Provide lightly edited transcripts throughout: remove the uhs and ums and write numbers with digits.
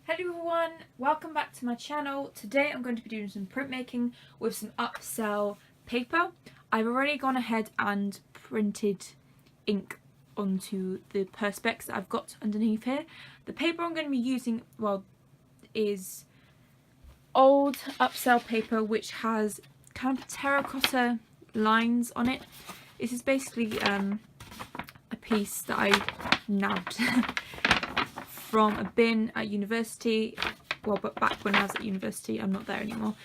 Hello everyone, welcome back to my channel. Today I'm going to be doing some printmaking with some upsell paper. I've already gone ahead and printed ink onto the perspex that I've got underneath here. The paper I'm going to be using, is old upsell paper which has kind of terracotta lines on it. This is basically a piece that I nabbed from a bin at university, but back when I was at university. I'm not there anymore,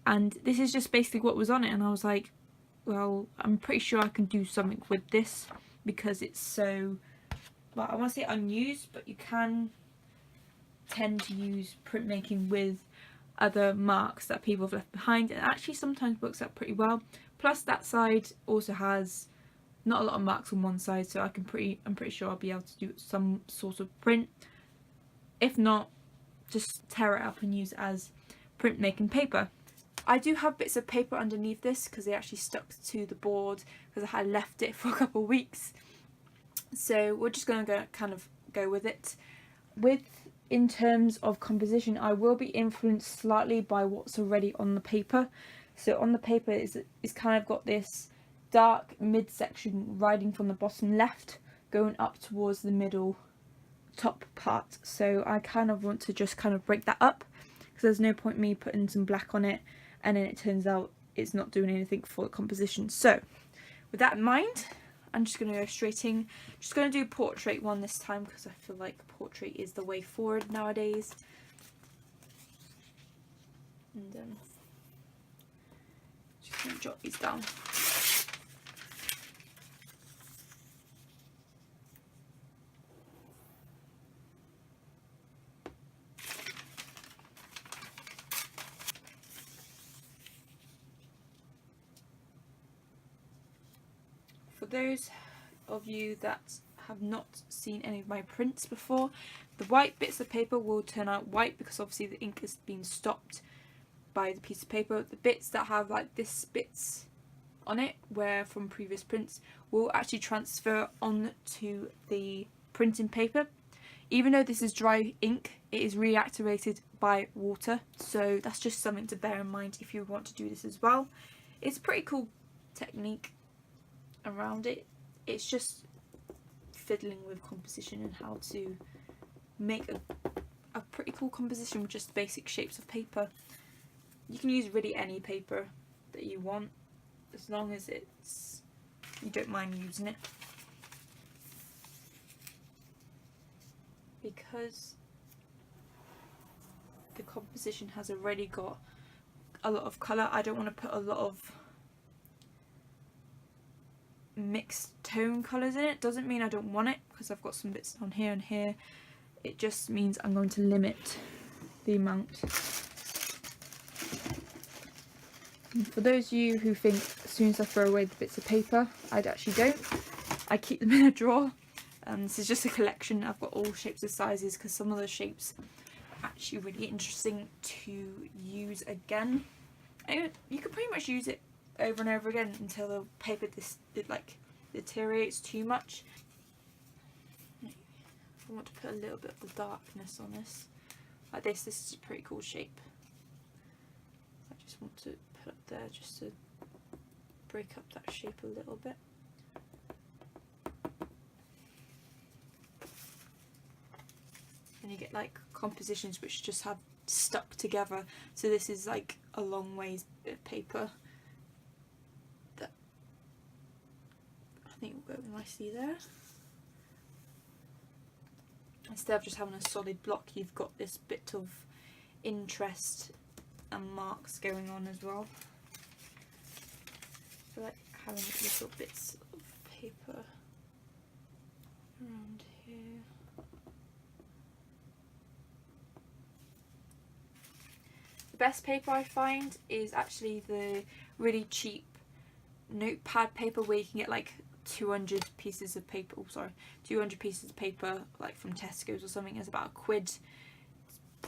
and this is just basically what was on it, and I was like, well, I'm pretty sure I can do something with this because it's so, well, I want to say unused, but you can tend to use printmaking with other marks that people have left behind, and it actually sometimes works out pretty well. Plus that side also has not a lot of marks on one side, so I'm pretty sure I'll be able to do some sort of print. If not, just tear it up and use it as printmaking paper. I do have bits of paper underneath this because they actually stuck to the board because I had left it for a couple of weeks. So we're just going to go with it. In terms of composition, I will be influenced slightly by what's already on the paper. So on the paper it's kind of got this dark midsection riding from the bottom left going up towards the middle top part, so I kind of want to just kind of break that up because there's no point me putting some black on it and then it turns out it's not doing anything for the composition. So with that in mind, I'm just going to go straight in. Just going to do portrait one this time because I feel like portrait is the way forward nowadays. And just going to jot these down. For those of you that have not seen any of my prints before, the white bits of paper will turn out white because obviously the ink has been stopped by the piece of paper. The bits that have like this bits on it, where from previous prints, will actually transfer onto the printing paper. Even though this is dry ink, it is reactivated by water, so that's just something to bear in mind if you want to do this as well. It's a pretty cool technique around it. It's just fiddling with composition and how to make a pretty cool composition with just basic shapes of paper. You can use really any paper that you want as long as you don't mind using it, because the composition has already got a lot of colour. I don't want to put a lot of mixed tone colours in it. Doesn't mean I don't want it because I've got some bits on here and here. It just means I'm going to limit the amount. And for those of you who think as soon as I throw away the bits of paper, I actually don't. I keep them in a drawer. This is just a collection. I've got all shapes and sizes because some of the shapes are actually really interesting to use again. And you can pretty much use it over and over again until the paper deteriorates too much. I want to put a little bit of the darkness on this, like this. This is a pretty cool shape. I just want to put up there just to break up that shape a little bit. And you get like compositions which just have stuck together. So this is like a long ways bit of paper. I think will go nicely there. Instead of just having a solid block, you've got this bit of interest and marks going on as well. I feel like having little bits of paper around here. The best paper I find is actually the really cheap notepad paper where you can get like 200 pieces of paper, 200 pieces of paper like from Tesco's or something. It's about £1. It's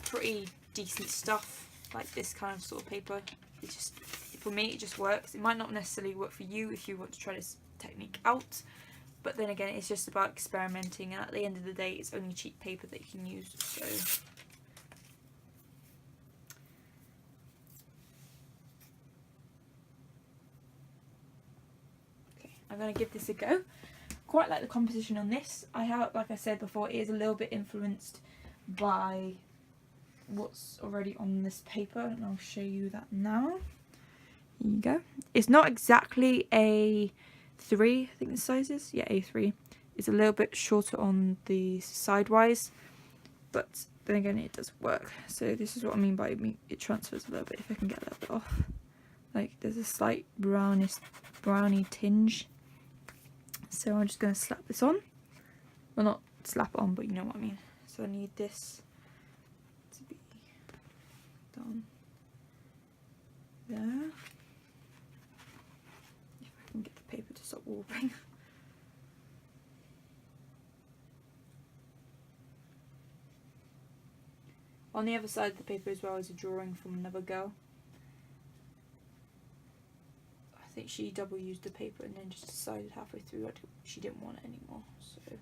pretty decent stuff, like this kind of sort of paper. It just, for me, it just works. It might not necessarily work for you if you want to try this technique out, but then again, it's just about experimenting, and at the end of the day, it's only cheap paper that you can use. So I'm going to give this a go. Quite like the composition on this. I have, like I said before, it is a little bit influenced by what's already on this paper, and I'll show you that now. Here you go. It's not exactly A3, I think the size is. Yeah, A3. It's a little bit shorter on the sidewise, but then again it does work. So this is what I mean by it transfers a little bit. If I can get a little bit off, like there's a slight browny tinge. So I'm just going to slap this on. Well, not slap it on, but you know what I mean. So I need this to be done there. If I can get the paper to stop warping. On the other side of the paper as well is a drawing from another girl. I think she double used the paper and then just decided halfway through she didn't want it anymore. So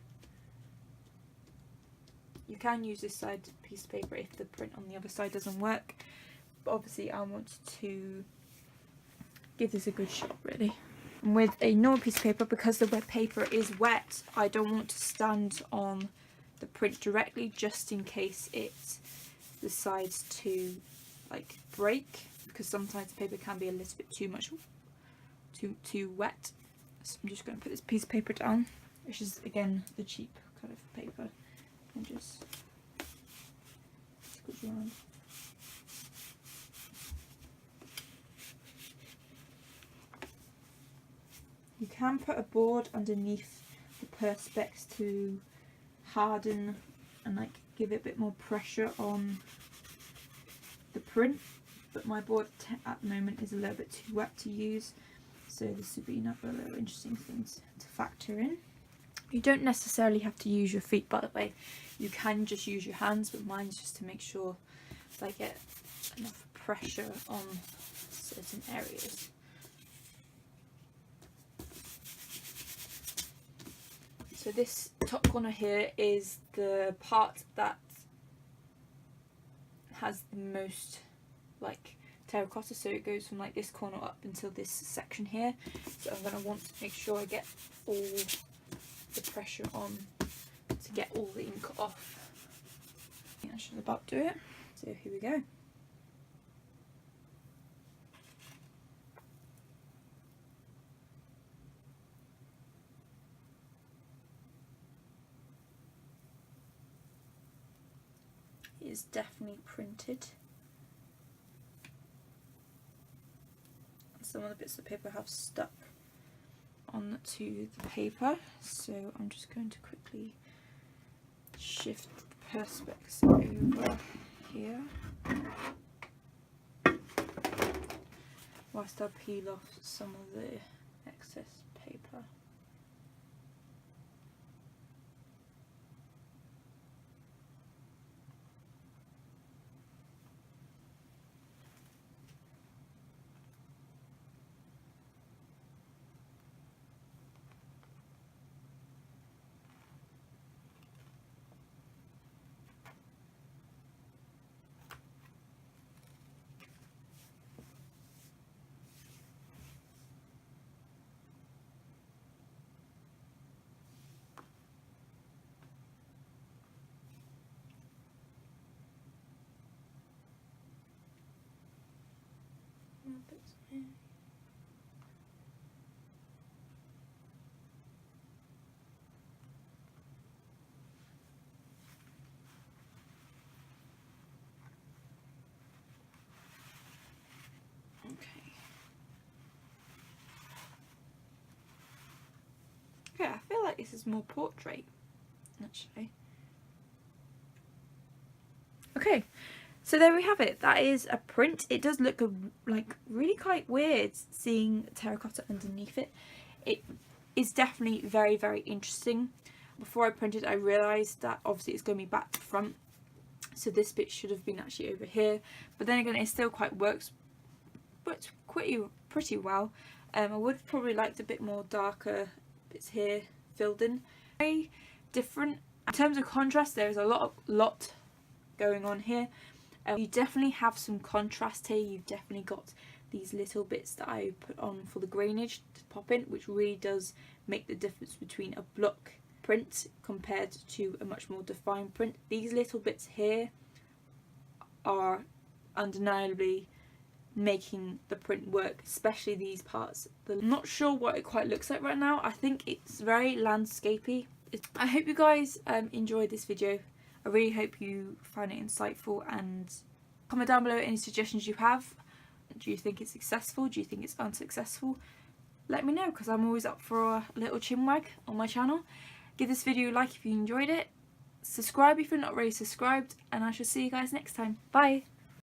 you can use this side piece of paper if the print on the other side doesn't work. But obviously I want to give this a good shot really. And with a normal piece of paper, because the wet paper is wet, I don't want to stand on the print directly just in case it decides to like break, because sometimes the paper can be a little bit too wet. So I'm just going to put this piece of paper down, which is again the cheap kind of paper, and just squish around. You can put a board underneath the perspex to harden and like give it a bit more pressure on the print, but my board at the moment is a little bit too wet to use, so this would be another little interesting thing to factor in. You don't necessarily have to use your feet, by the way. You can just use your hands, but mine's just to make sure that I get enough pressure on certain areas. So this top corner here is the part that has the most like terracotta, so it goes from like this corner up until this section here. So I'm going to want to make sure I get all the pressure on to get all the ink off. I think I should about do it. So here we go. It is definitely printed. Some of the bits of paper have stuck onto the paper, so I'm just going to quickly shift the perspex over here whilst I peel off some of the excess paper. Okay, I feel like this is more portrait, actually. Okay, so there we have it. That is a print. It does look like really quite weird seeing terracotta underneath it. It is definitely very, very interesting. Before I printed, I realised that obviously it's going to be back to front, so this bit should have been actually over here. But then again, it still quite works, but pretty well. I would probably liked a bit more darker bits here filled in. Very different in terms of contrast. There is a lot going on here. You definitely have some contrast here. You've definitely got these little bits that I put on for the grainage to pop in, which really does make the difference between a block print compared to a much more defined print. These little bits here are undeniably making the print work, especially these parts. I'm not sure what it quite looks like right now. I think it's very landscapey. I hope you guys enjoyed this video. I really hope you found it insightful, and comment down below any suggestions you have. Do you think it's successful? Do you think it's unsuccessful? Let me know, because I'm always up for a little chinwag on my channel. Give this video a like if you enjoyed it. Subscribe if you're not already subscribed, and I shall see you guys next time. Bye!